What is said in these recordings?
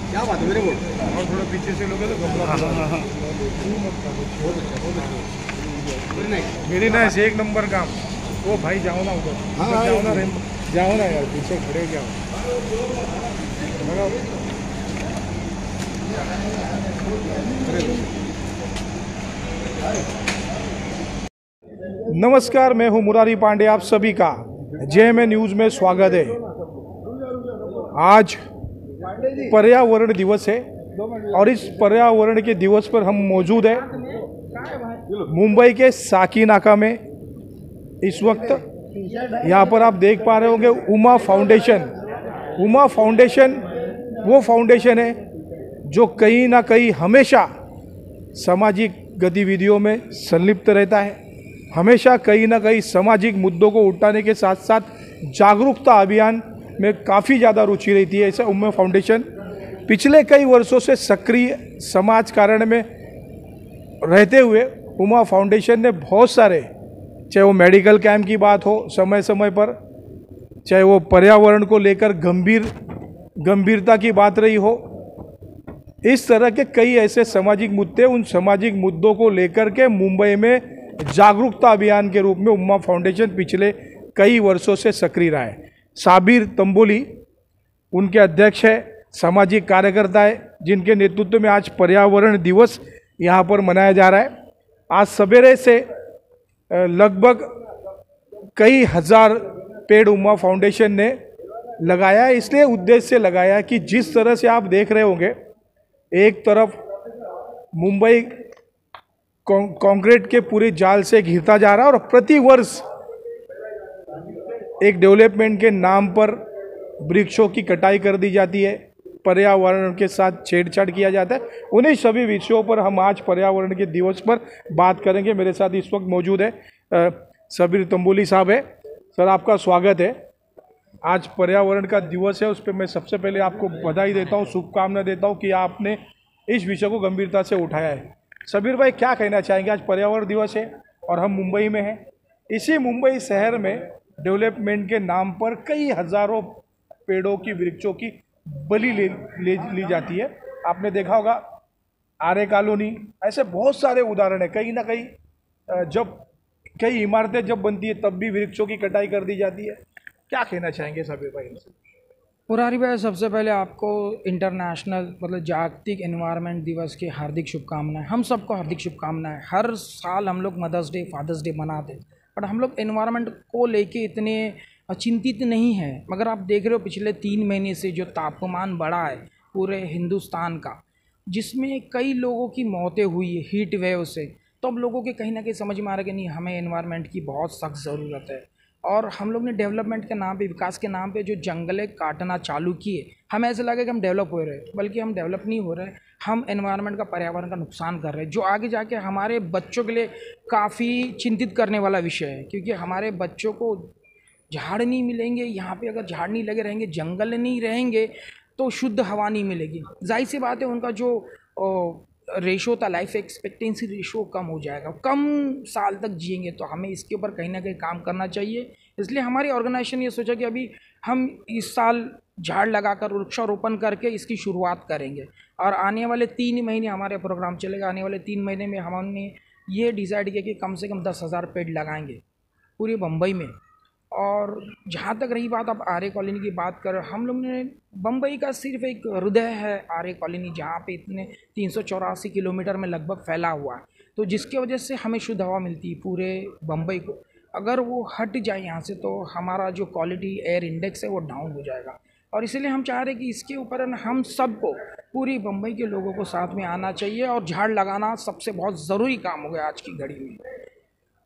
क्या बात है मेरे को और थोड़ा पीछे से लोगे तो वेरी नाइस, एक नंबर काम। वो भाई जाओ ना उधर, जाओ ना जाओ ना यार, पीछे खड़े क्या नमस्कार, मैं हूं मुरारी पांडे, आप सभी का जेएमए न्यूज़ में स्वागत है। आज पर्यावरण दिवस है और इस पर्यावरण के दिवस पर हम मौजूद हैं मुंबई के साकीनाका में। इस वक्त यहाँ पर आप देख पा रहे होंगे उमा फाउंडेशन। उमा फाउंडेशन वो फाउंडेशन है जो कहीं ना कहीं हमेशा सामाजिक गतिविधियों में संलिप्त रहता है, हमेशा कहीं ना कहीं सामाजिक मुद्दों को उठाने के साथ साथ जागरूकता अभियान में काफ़ी ज़्यादा रुचि रहती है। ऐसा उमा फाउंडेशन पिछले कई वर्षों से सक्रिय समाज कारण में रहते हुए उमा फाउंडेशन ने बहुत सारे, चाहे वो मेडिकल कैंप की बात हो समय समय पर, चाहे वो पर्यावरण को लेकर गंभीरता की बात रही हो, इस तरह के कई ऐसे सामाजिक मुद्दे, उन सामाजिक मुद्दों को लेकर के मुंबई में जागरूकता अभियान के रूप में उमा फाउंडेशन पिछले कई वर्षों से सक्रिय रहा है। साबिर तंबोली उनके अध्यक्ष है, सामाजिक कार्यकर्ता है, जिनके नेतृत्व में आज पर्यावरण दिवस यहाँ पर मनाया जा रहा है। आज सवेरे से लगभग कई हजार पेड़ उमा फाउंडेशन ने लगाया है। इसलिए उद्देश्य से लगाया कि जिस तरह से आप देख रहे होंगे, एक तरफ मुंबई कंक्रीट के पूरे जाल से घिरता जा रहा है और प्रति वर्ष एक डेवलपमेंट के नाम पर वृक्षों की कटाई कर दी जाती है, पर्यावरण के साथ छेड़छाड़ किया जाता है। उन्हीं सभी विषयों पर हम आज पर्यावरण के दिवस पर बात करेंगे। मेरे साथ इस वक्त मौजूद है साबिर तंबोली साहब है। सर, आपका स्वागत है। आज पर्यावरण का दिवस है, उस पर मैं सबसे पहले आपको बधाई देता हूँ, शुभकामना देता हूँ कि आपने इस विषय को गंभीरता से उठाया है। सबीर भाई, क्या कहना चाहेंगे? आज पर्यावरण दिवस है और हम मुंबई में हैं। इसी मुंबई शहर में डेवलपमेंट के नाम पर कई हजारों पेड़ों की, वृक्षों की बलि ली जाती है। आपने देखा होगा आर्य कॉलोनी, ऐसे बहुत सारे उदाहरण है। कहीं ना कहीं जब कई इमारतें जब बनती है तब भी वृक्षों की कटाई कर दी जाती है। क्या कहना चाहेंगे सबीर भाई? मुरारी भाई, सबसे पहले आपको इंटरनेशनल मतलब जागतिक एनवायरनमेंट दिवस की हार्दिक शुभकामनाएं। हम सबको हार्दिक शुभकामनाएं। हर साल हम लोग मदर्स डे, फादर्स डे मनाते हैं, बट हम लोग एनवायरनमेंट को लेके इतने चिंतित नहीं है। मगर आप देख रहे हो पिछले 3 महीने से जो तापमान बढ़ा है पूरे हिंदुस्तान का, जिसमें कई लोगों की मौतें हुई है हीट वेव से, तो अब लोगों के कहीं ना कहीं समझ में आ रहा है कि नहीं, हमें एनवायरनमेंट की बहुत सख्त ज़रूरत है। और हम लोग ने डेवलपमेंट के नाम पे, विकास के नाम पे जो जंगलें काटना चालू किए, हमें ऐसा लगे कि हम डेवलप हो रहे हैं, बल्कि हम डेवलप नहीं हो रहे, हम एनवायरनमेंट का, पर्यावरण का नुकसान कर रहे हैं, जो आगे जाके हमारे बच्चों के लिए काफ़ी चिंतित करने वाला विषय है। क्योंकि हमारे बच्चों को झाड़ नहीं मिलेंगे, यहाँ पे अगर झाड़ नहीं लगे रहेंगे, जंगल नहीं रहेंगे, तो शुद्ध हवा नहीं मिलेगी। जाहिर सी बात है, उनका जो रेशो था, लाइफ एक्सपेक्टेंसी रेशो कम हो जाएगा, कम साल तक जिएंगे। तो हमें इसके ऊपर कहीं ना कहीं काम करना चाहिए। इसलिए हमारी ऑर्गेनाइजेशन ये सोचा कि अभी हम इस साल झाड़ लगाकर, वृक्षारोपण करके इसकी शुरुआत करेंगे और आने वाले 3 महीने हमारे प्रोग्राम चलेगा। आने वाले 3 महीने में हमने ये डिसाइड किया कि कम से कम 10,000 पेड़ लगाएंगे पूरे मुंबई में। और जहाँ तक रही बात, आप आर्य कॉलोनी की बात कर, हम लोग ने बम्बई का सिर्फ एक हृदय है आर्य कॉलोनी, जहाँ पे इतने 384 किलोमीटर में लगभग फैला हुआ है, तो जिसकी वजह से हमें शुद्ध हवा मिलती है पूरे बम्बई को। अगर वो हट जाए यहाँ से तो हमारा जो क्वालिटी एयर इंडेक्स है वो डाउन हो जाएगा। और इसीलिए हम चाह रहे हैं कि इसके ऊपर हम सबको, पूरी बम्बई के लोगों को साथ में आना चाहिए और झाड़ लगाना सबसे बहुत ज़रूरी काम हो गया आज की घड़ी में।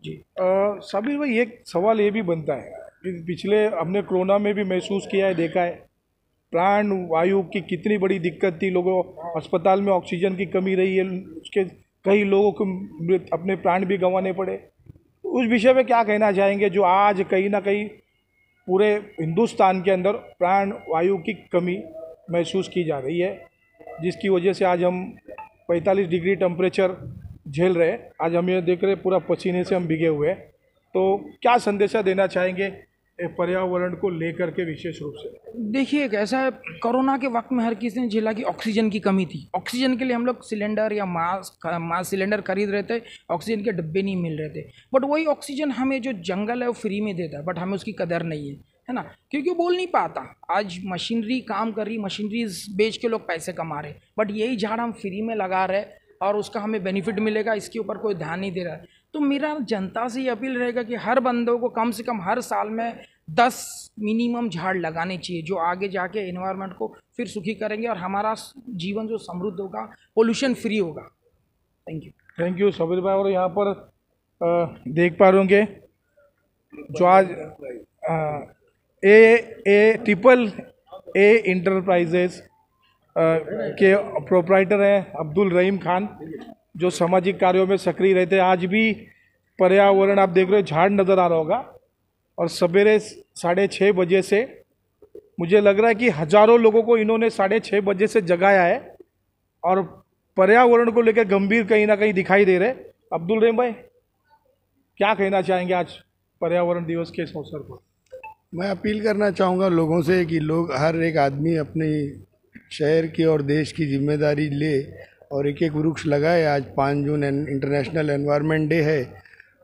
जी साबिर भाई, एक सवाल ये भी बनता है कि पिछले हमने कोरोना में भी महसूस किया है, देखा है, प्राण वायु की कितनी बड़ी दिक्कत थी। लोगों, अस्पताल में ऑक्सीजन की कमी रही है, उसके कई लोगों को अपने प्राण भी गंवाने पड़े। उस विषय में क्या कहना चाहेंगे, जो आज कहीं ना कहीं पूरे हिंदुस्तान के अंदर प्राण वायु की कमी महसूस की जा रही है, जिसकी वजह से आज हम 45 डिग्री टेम्परेचर झेल रहे हैं। आज हम ये देख रहे हैं पूरा पसीने से हम भीगे हुए हैं। तो क्या संदेशा देना चाहेंगे पर्यावरण को लेकर के विशेष रूप से? देखिए कैसा है, कोरोना के वक्त में हर किसी ने झेला कि ऑक्सीजन की कमी थी। ऑक्सीजन के लिए हम लोग सिलेंडर या मास्क सिलेंडर खरीद रहे थे, ऑक्सीजन के डब्बे नहीं मिल रहे थे। बट वही ऑक्सीजन हमें जो जंगल है वो फ्री में देता है, बट हमें उसकी कदर नहीं है ना, क्योंकि वो बोल नहीं पाता। आज मशीनरी काम कर रही, मशीनरी बेच के लोग पैसे कमा रहे, बट यही झाड़ हम फ्री में लगा रहे और उसका हमें बेनिफिट मिलेगा, इसके ऊपर कोई ध्यान नहीं दे रहा है। तो मेरा जनता से ये अपील रहेगा कि हर बंदों को कम से कम हर साल में 10 मिनिमम झाड़ लगाने चाहिए, जो आगे जाके एनवायरनमेंट को फिर सुखी करेंगे और हमारा जीवन जो समृद्ध होगा, पोल्यूशन फ्री होगा। थैंक यू सबीर भाई। और यहाँ पर देख पा रहे होंगे जो आज ट्रिपल ए इंटरप्राइजेज के प्रोप्राइटर हैं अब्दुल रहीम खान, जो सामाजिक कार्यों में सक्रिय रहते हैं। आज भी पर्यावरण आप देख रहे हो, झाड़ नज़र आ रहा होगा, और सवेरे 6:30 बजे से मुझे लग रहा है कि हज़ारों लोगों को इन्होंने 6:30 बजे से जगाया है और पर्यावरण को लेकर गंभीर कहीं ना कहीं दिखाई दे रहे। अब्दुल रहीम भाई, क्या कहना चाहेंगे आज पर्यावरण दिवस के इस अवसर पर? मैं अपील करना चाहूँगा लोगों से कि लोग, हर एक आदमी अपने शहर की और देश की जिम्मेदारी ले और एक एक वृक्ष लगाए। आज 5 जून इंटरनेशनल एनवायरनमेंट डे है।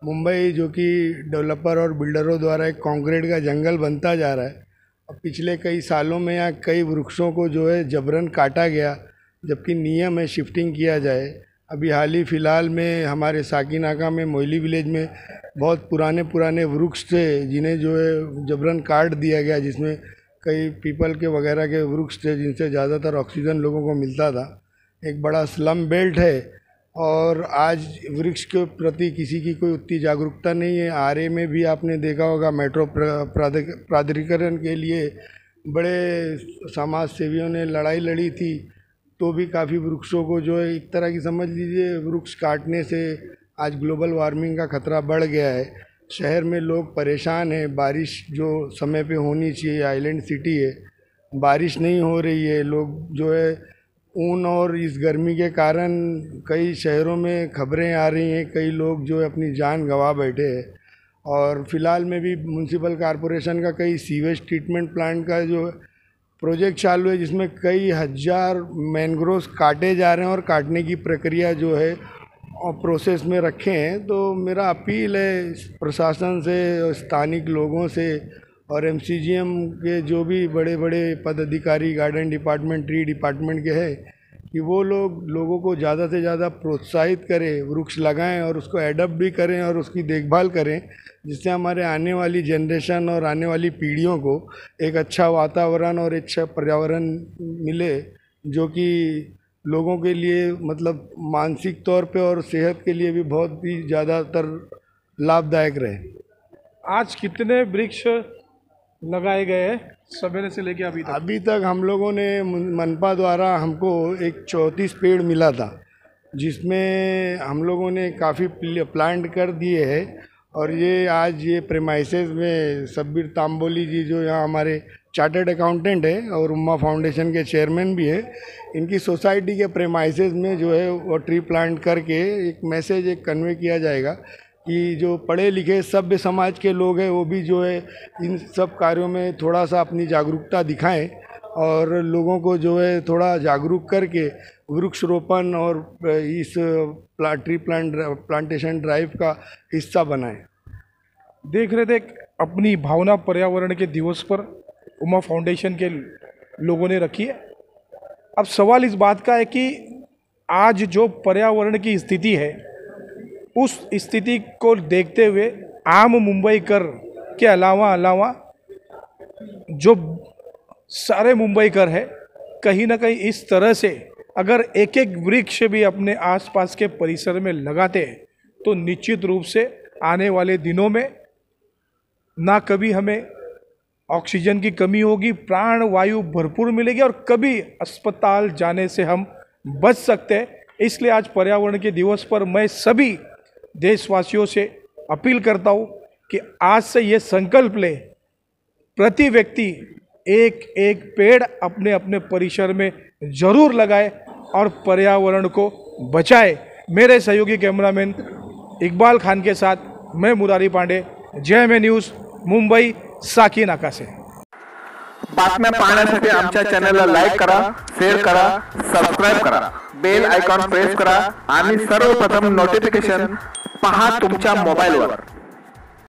मुंबई जो कि डेवलपर और बिल्डरों द्वारा एक कंक्रीट का जंगल बनता जा रहा है, और पिछले कई सालों में यहाँ कई वृक्षों को जो है जबरन काटा गया, जबकि नियम है शिफ्टिंग किया जाए। अभी हाल ही फ़िलहाल में हमारे साकीनाका में मोइली विलेज में बहुत पुराने वृक्ष थे जिन्हें जो है जबरन काट दिया गया, जिसमें कई पीपल के वगैरह के वृक्ष थे जिनसे ज़्यादातर ऑक्सीजन लोगों को मिलता था। एक बड़ा स्लम बेल्ट है और आज वृक्ष के प्रति किसी की कोई उतनी जागरूकता नहीं है। आरए में भी आपने देखा होगा, मेट्रो प्राधिकरण के लिए बड़े समाज सेवियों ने लड़ाई लड़ी थी, तो भी काफ़ी वृक्षों को जो है, एक तरह की समझ लीजिए, वृक्ष काटने से आज ग्लोबल वार्मिंग का खतरा बढ़ गया है। शहर में लोग परेशान हैं, बारिश जो समय पे होनी चाहिए, आइलैंड सिटी है, बारिश नहीं हो रही है। लोग जो है ऊन और इस गर्मी के कारण कई शहरों में खबरें आ रही हैं, कई लोग जो है अपनी जान गंवा बैठे हैं। और फिलहाल में भी म्यूनसिपल कॉरपोरेशन का कई सीवेज ट्रीटमेंट प्लांट का जो प्रोजेक्ट चालू है, जिसमें कई हज़ार मैनग्रोव्स काटे जा रहे हैं और काटने की प्रक्रिया जो है और प्रोसेस में रखे हैं। तो मेरा अपील है प्रशासन से और स्थानिक लोगों से और एमसीजीएम के जो भी बड़े बड़े पदाधिकारी, गार्डन डिपार्टमेंट, ट्री डिपार्टमेंट के हैं, कि वो लोगों को ज़्यादा से ज़्यादा प्रोत्साहित करें, वृक्ष लगाएं और उसको एडप्ट भी करें और उसकी देखभाल करें, जिससे हमारे आने वाली जनरेशन और आने वाली पीढ़ियों को एक अच्छा वातावरण और अच्छा पर्यावरण मिले, जो कि लोगों के लिए मतलब मानसिक तौर पे और सेहत के लिए भी बहुत ही ज़्यादातर लाभदायक रहे। आज कितने वृक्ष लगाए गए हैं सवेरे से लेके अभी तक? अभी तक हम लोगों ने मनपा द्वारा हमको एक 34 पेड़ मिला था, जिसमें हम लोगों ने काफ़ी प्लांट कर दिए हैं। और ये आज ये प्रेमाइसेस में सब्बीर तांबोली जी, जो यहाँ हमारे चार्टर्ड अकाउंटेंट है और उम्मा फाउंडेशन के चेयरमैन भी है, इनकी सोसाइटी के प्रेमाइसेस में जो है वो ट्री प्लांट करके एक मैसेज एक कन्वे किया जाएगा कि जो पढ़े लिखे सभ्य समाज के लोग हैं वो भी जो है इन सब कार्यों में थोड़ा सा अपनी जागरूकता दिखाएं और लोगों को जो है थोड़ा जागरूक करके वृक्षरोपण और इस ट्री प्लांटेशन ड्राइव का हिस्सा बनाएं। देख रहे थे अपनी भावना पर्यावरण के दिवस पर उमा फाउंडेशन के लोगों ने रखी है। अब सवाल इस बात का है कि आज जो पर्यावरण की स्थिति है, उस स्थिति को देखते हुए आम मुंबईकर के अलावा जो सारे मुंबईकर है, कहीं ना कहीं इस तरह से अगर एक एक वृक्ष भी अपने आसपास के परिसर में लगाते हैं, तो निश्चित रूप से आने वाले दिनों में ना कभी हमें ऑक्सीजन की कमी होगी, प्राण वायु भरपूर मिलेगी और कभी अस्पताल जाने से हम बच सकते हैं। इसलिए आज पर्यावरण के दिवस पर मैं सभी देशवासियों से अपील करता हूँ कि आज से ये संकल्प ले, प्रति व्यक्ति एक एक पेड़ अपने अपने परिसर में जरूर लगाए और पर्यावरण को बचाए। मेरे सहयोगी कैमरामैन इकबाल खान के साथ मैं मुरारी पांडे, JMA न्यूज़, मुंबई, साकी नाका से. बातम्या पाहण्यासाठी आमच्या चॅनलला लाईक करा, शेअर करा, सबस्क्राईब करा, बेल आयकॉन प्रेस करा आणि सर्वप्रथम नोटिफिकेशन पहा तुमच्या मोबाईलवर.